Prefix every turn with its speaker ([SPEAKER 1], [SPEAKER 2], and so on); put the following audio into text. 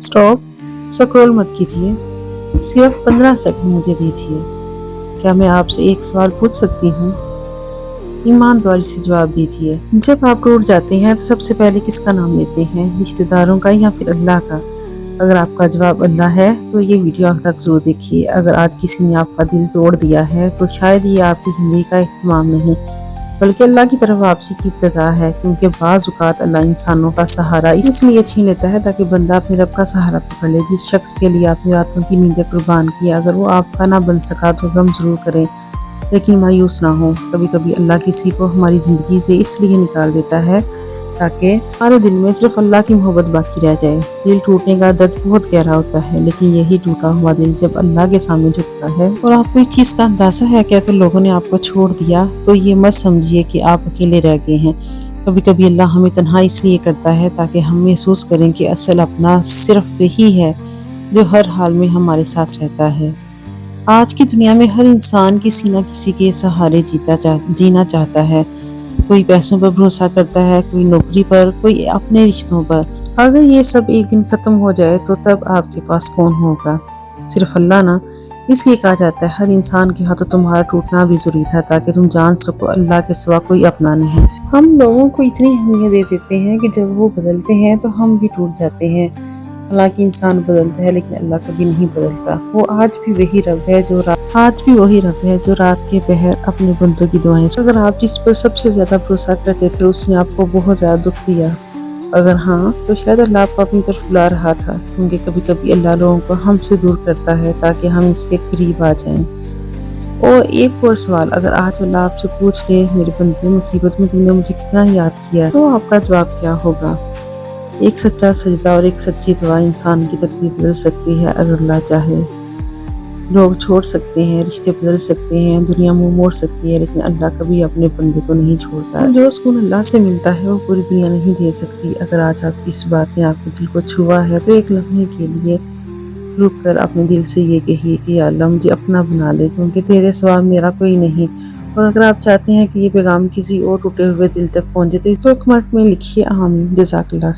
[SPEAKER 1] Stop, scroll मत कीजिए, सिर्फ 15 सेकंड मुझे दीजिए। क्या मैं आपसे एक सवाल पूछ सकती हूँ? ईमानदारी से जवाब दीजिए। जब आप टूट जाते हैं तो सबसे पहले किसका नाम लेते हैं, रिश्तेदारों का या फिर अल्लाह का? अगर आपका जवाब अल्लाह है तो ये वीडियो आखिर तक जरूर देखिए। अगर आज किसी ने आपका दिल तोड़ दिया है तो शायद ये आपकी जिंदगी का इख्तिताम नहीं बल्कि अल्लाह की तरफ वापसी की इब्तिदा है, क्योंकि बाज़ औक़ात अल्लाह इंसानों का सहारा इसलिए छीन लेता है ताकि बंदा अपने रब का सहारा पकड़ ले। जिस शख्स के लिए आपने रातों की नींदें कुर्बान की, अगर वो आपका ना बन सका तो गम जरूर करें लेकिन मायूस ना हो। कभी कभी अल्लाह किसी को हमारी ज़िंदगी से इसलिए निकाल देता है ताकि हमारे दिल में सिर्फ अल्लाह की मोहब्बत बाकी रह जाए। दिल टूटने का दर्द बहुत गहरा होता है, लेकिन यही टूटा हुआ दिल जब अल्लाह के सामने झुकता है और आपको इस चीज़ का अंदाजा है कि अगर लोगों ने आपको छोड़ दिया तो ये मत समझिए कि आप अकेले रह गए हैं। कभी कभी अल्लाह हमें तन्हा इसलिए करता है ताकि हम महसूस करें कि असल अपना सिर्फ वही है जो हर हाल में हमारे साथ रहता है। आज की दुनिया में हर इंसान किसी न किसी के सहारे जीना चाहता है। कोई पैसों पर भरोसा करता है, कोई नौकरी पर, कोई अपने रिश्तों पर। अगर ये सब एक दिन खत्म हो जाए तो तब आपके पास कौन होगा? सिर्फ अल्लाह ना। इसलिए कहा जाता है हर इंसान के हाथों तुम्हारा टूटना भी जरूरी था ताकि तुम जान सको अल्लाह के सिवा कोई अपना नहीं। हम लोगों को इतनी अहमियत दे देते हैं कि जब वो बदलते हैं तो हम भी टूट जाते हैं। हालांकि इंसान बदलता है लेकिन अल्लाह कभी नहीं बदलता। वो आज भी वही रब है जो रात के पहर अपने बंदों की दुआएं। अगर आप जिस पर सबसे ज्यादा भरोसा करते थे उसने आपको बहुत ज्यादा दुख दिया, अगर हाँ तो शायद अल्लाह आपको अपनी तरफ बुला रहा था, क्योंकि कभी कभी अल्लाह लोगों को हमसे दूर करता है ताकि हम इसके करीब आ जाएं। और एक और सवाल, अगर आज अल्लाह आपसे पूछ ले मेरे बंदे मुसीबत में तुमने मुझे कितना याद किया, तो आपका जवाब क्या होगा? एक सच्चा सजदा और एक सच्ची दुआ इंसान की तकदीर बदल सकती है अगर अल्लाह चाहे। लोग छोड़ सकते हैं, रिश्ते बदल सकते हैं, दुनिया मुंह मोड़ सकती है, लेकिन अल्लाह कभी अपने बंदे को नहीं छोड़ता। जो सुकून अल्लाह से मिलता है वो पूरी दुनिया नहीं दे सकती। अगर आज आपकी इस बात ने आपके दिल को छुआ है तो एक लम्हे के लिए रुक कर अपने दिल से ये कहिए कि या अल्लाह मुझे अपना बना ले, क्योंकि तेरे सिवा मेरा कोई नहीं। और अगर आप चाहते हैं कि ये पैगाम किसी और टूटे हुए दिल तक पहुंचे तो कमेंट में लिखिए आमीन। जज़ाकल्लाह।